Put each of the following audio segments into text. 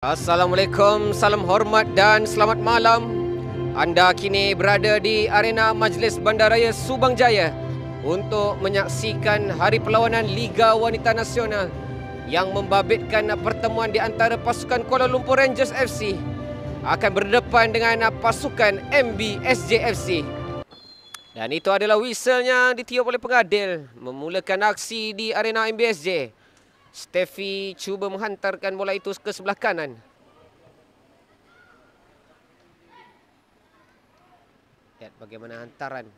Assalamualaikum, salam hormat dan selamat malam. Anda kini berada di arena Majlis Bandaraya Subang Jaya untuk menyaksikan Hari Perlawanan Liga Wanita Nasional yang membabitkan pertemuan di antara pasukan Kuala Lumpur Rangers FC akan berdepan dengan pasukan MBSJ FC. Dan itu adalah whistle-nya ditiup oleh pengadil memulakan aksi di arena MBSJ. Steffi cuba menghantarkan bola itu ke sebelah kanan. Lihat bagaimana hantaran.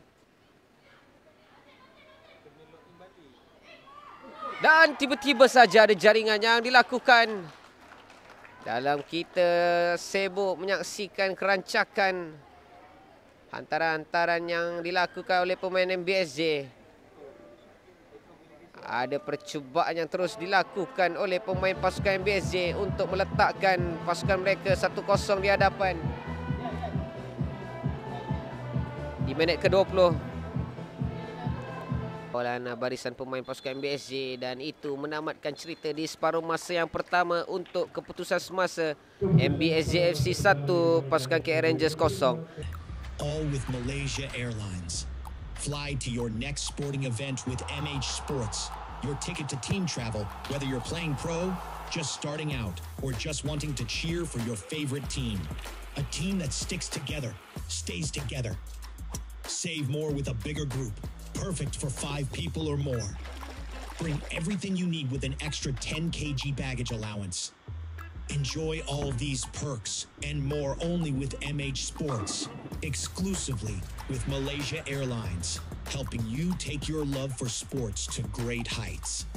Dan tiba-tiba saja ada jaringan yang dilakukan. Dalam kita sibuk menyaksikan kerancakan hantaran-hantaran yang dilakukan oleh pemain MBSJ. Ada percubaan yang terus dilakukan oleh pemain pasukan MBSJ untuk meletakkan pasukan mereka 1-0 di hadapan. Di minit ke-20. Kawalan barisan pemain pasukan MBSJ dan itu menamatkan cerita di separuh masa yang pertama untuk keputusan semasa MBSJ FC 1, pasukan KL Rangers 0. All with Malaysia Airlines. Fly to your next sporting event with MH Sports. Your ticket to team travel, whether you're playing pro, just starting out, or just wanting to cheer for your favorite team. A team that sticks together, stays together. Save more with a bigger group, perfect for 5 people or more. Bring everything you need with an extra 10 kg baggage allowance. Enjoy all these perks and more only with MH Sports, exclusively with Malaysia Airlines, helping you take your love for sports to great heights.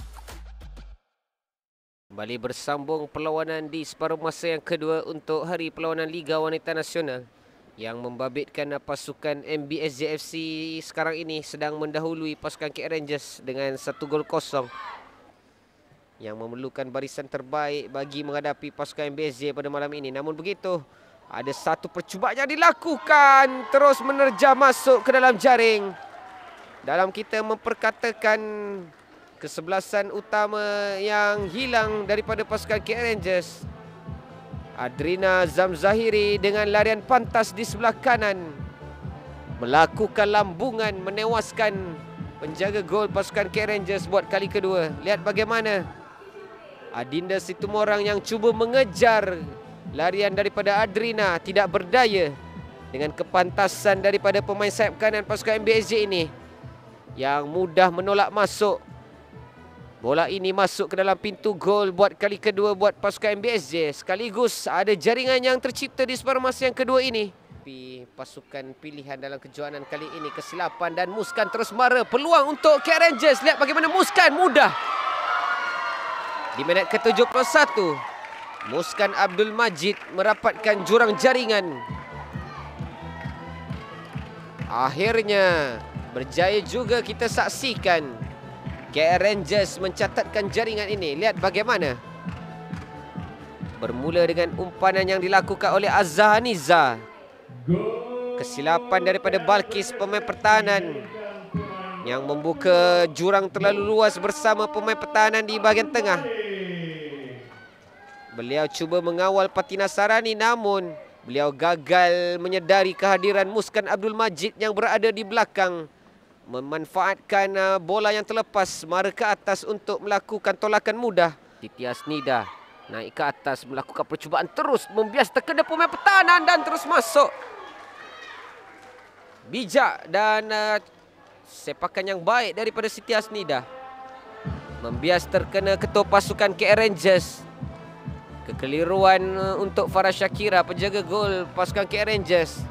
Kembali bersambung perlawanan di separuh masa yang kedua untuk Hari Perlawanan Liga Wanita Nasional yang membabitkan pasukan MBSJ FC sekarang ini sedang mendahului pasukan KL Rangers dengan 1-0 yang memerlukan barisan terbaik bagi menghadapi pasukan MBSJ pada malam ini. Namun begitu, ada satu percubaan yang dilakukan terus menerjam masuk ke dalam jaring. Dalam kita memperkatakan kesebelasan utama yang hilang daripada pasukan KL Rangers, Adrina Zamzahiri dengan larian pantas di sebelah kanan melakukan lambungan menewaskan penjaga gol pasukan KL Rangers buat kali kedua. Lihat bagaimana Adinda Situmorang yang cuba mengejar larian daripada Adrina tidak berdaya dengan kepantasan daripada pemain sayap kanan pasukan MBSJ ini yang mudah menolak masuk. Bola ini masuk ke dalam pintu gol buat kali kedua buat pasukan MBSJ. Sekaligus ada jaringan yang tercipta di separuh masa yang kedua ini. Tapi pasukan pilihan dalam kejuaraan kali ini kesilapan dan Muskan terus mara peluang untuk KL Rangers. Lihat bagaimana Muskan mudah. Di minit ke-71, Muskan Abdul Majid merapatkan jurang jaringan. Akhirnya berjaya juga kita saksikan KL Rangers mencatatkan jaringan ini. Lihat bagaimana. Bermula dengan umpanan yang dilakukan oleh Azhar Haniza. Kesilapan daripada Balkis pemain pertahanan yang membuka jurang terlalu luas bersama pemain pertahanan di bahagian tengah. Beliau cuba mengawal Patina Sarani namun beliau gagal menyedari kehadiran Muskan Abdul Majid yang berada di belakang. Memanfaatkan bola yang terlepas mara ke atas untuk melakukan tolakan mudah. Siti Asnida naik ke atas melakukan percubaan terus membias terkena pemain pertahanan dan terus masuk. Bijak dan sepakan yang baik daripada Siti Asnida. Membias terkena ketua pasukan KL Rangers. Kekeliruan untuk Farah Shakira, penjaga gol pasukan KL Rangers,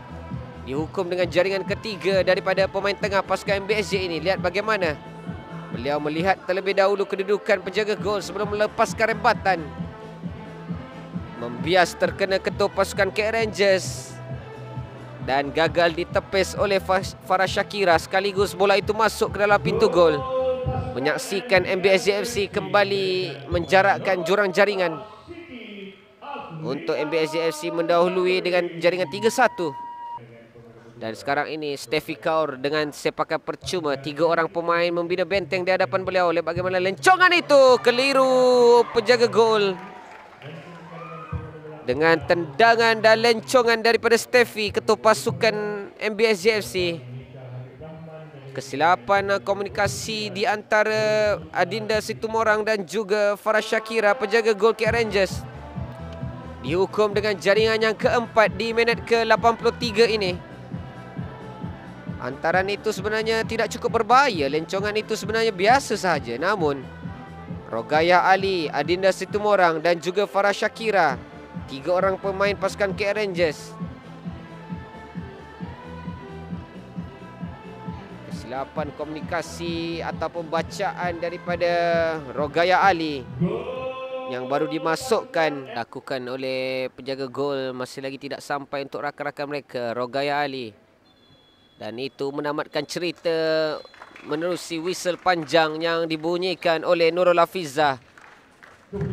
dihukum dengan jaringan ketiga daripada pemain tengah pasukan MBSJ ini. Lihat bagaimana beliau melihat terlebih dahulu kedudukan penjaga gol sebelum melepaskan rembatan. Membias terkena ketua pasukan KL Rangers dan gagal ditepis oleh Farah Shakira. Sekaligus bola itu masuk ke dalam pintu gol. Menyaksikan MBSJ FC kembali menjarakkan jurang jaringan. Untuk MBSJ FC mendahului dengan jaringan 3-1. Dan sekarang ini Steffi Kaur dengan sepakan percuma. 3 orang pemain membina benteng di hadapan beliau. Lihat bagaimana lencongan itu. Keliru penjaga gol. dengan tendangan dan lencongan daripada Steffi, ketua pasukan MBS JFC. Kesilapan komunikasi di antara Adinda Situmorang dan juga Farah Shakira, penjaga gol KL Rangers. Dihukum dengan jaringan yang keempat di minit ke-83 ini. Hantaran itu sebenarnya tidak cukup berbahaya. Lencongan itu sebenarnya biasa sahaja. Namun Rogaya Ali, Adinda Situmorang dan juga Farah Shakira, 3 orang pemain pasukan KL Rangers, kesilapan komunikasi ataupun bacaan daripada Rogaya Ali yang baru dimasukkan, lakukan oleh penjaga gol, masih lagi tidak sampai untuk rakan-rakan mereka, Rogaya Ali. Dan itu menamatkan cerita menerusi whistle panjang yang dibunyikan oleh Nurul Hafizah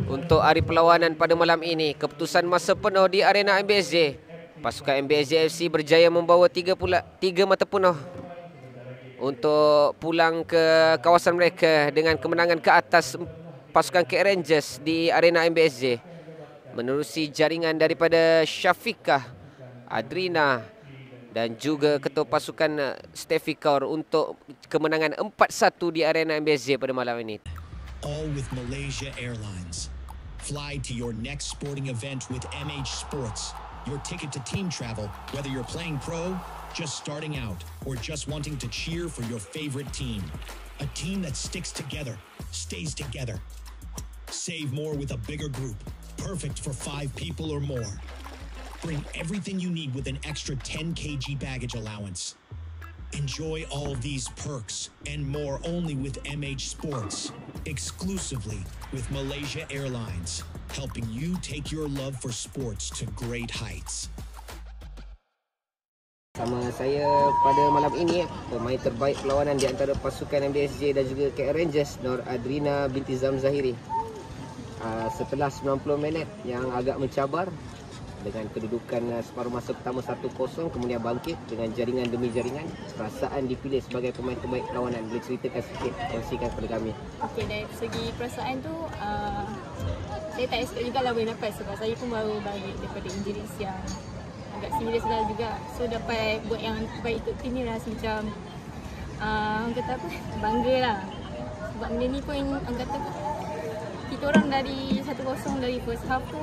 untuk hari perlawanan pada malam ini. Keputusan masa penuh di arena MBSJ. Pasukan MBSJ FC berjaya membawa 3 mata penuh untuk pulang ke kawasan mereka dengan kemenangan ke atas pasukan KL Rangers di arena MBSJ. Menerusi jaringan daripada Syafiqah, Adrina dan juga ketua pasukan Steffi Kaur untuk kemenangan 4-1 di arena MBSJ pada malam ini. All with Malaysia Airlines. Fly to your next sporting event with MH Sports. Your ticket to team travel, whether you're playing pro, just starting out, or just wanting to cheer for your favorite team. A team that sticks together, stays together. Save more with a bigger group, perfect for 5 people or more. Bring everything you need with an extra 10 kg baggage allowance. Enjoy all of these perks and more only with MH Sports, exclusively with Malaysia Airlines, helping you take your love for sports to great heights. Sama saya pada malam ini, pemain terbaik perlawanan di antara pasukan MBSJ dan juga KL Rangers, Nur Adrina binti Zamzahiri. Setelah 90 minit yang agak mencabar, dengan kedudukan separuh masa pertama 1-0, kemudian bangkit dengan jaringan demi jaringan, perasaan dipilih sebagai pemain terbaik perlawanan. Boleh ceritakan sikit, kongsikan kepada kami. Okey, dari segi perasaan tu, saya tak expect juga lah boleh dapat, sebab saya pun baru balik daripada injury yang agak serius lah juga. So dapat buat yang terbaik untuk tim ni rasa macam orang kata apa, bangga lah. Sebab benda ni pun orang kata kita orang dari 1-0 dari first half tu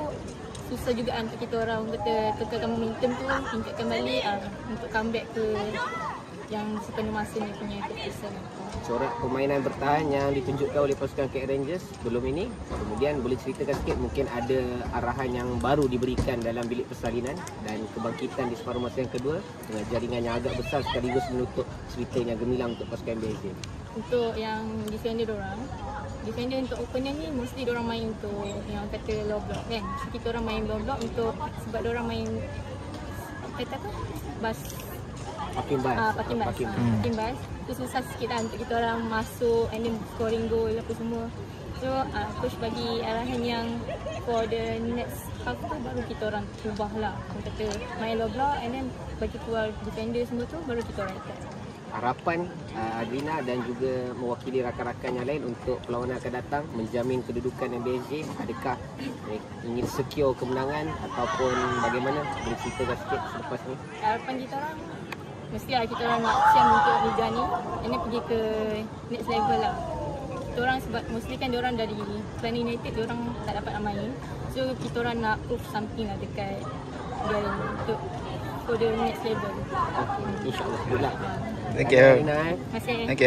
susah juga untuk kita orang kata kekalkan momentum tu, tingkatkan balik untuk comeback ke yang sepenuh masa ni punya keputusan. Corak permainan bertahan yang ditunjukkan oleh pasukan KL Rangers sebelum ini, kemudian boleh ceritakan sikit, mungkin ada arahan yang baru diberikan dalam bilik persalinan dan kebangkitan di separuh masa yang kedua dengan jaringan yang agak besar sekaligus menutup cerita yang gemilang untuk pasukan MBSJ. Untuk yang defender diorang, defender untuk opener ni mesti diorang main untuk yang kata low block kan. So, kita orang main low block untuk sebab diorang main kata apa? Parking bus. Tu susah sikit lah untuk kita orang masuk and then scoring goal apa semua. So coach bagi arahan yang for the next half tu baru kita orang ubah lah. Orang kata main low block and then bagi keluar defender semua tu baru kita orang attack. Harapan Adrina dan juga mewakili rakan-rakan yang lain untuk perlawanan akan datang menjamin kedudukan MBSJ, adakah ingin secure kemenangan ataupun bagaimana? Boleh ceritakan sikit selepas ni. Harapan kita orang mestilah kita orang nak siap untuk liga ni, ini pergi ke next level lah. Kita orang sebab mostly kan diorang dari Kelantan United, diorang tak dapat nak main. So kita orang nak prove something lah dekat dia untuk for the next level. InsyaAllah. Good luck. Thank you. Terima kasih. Thank you.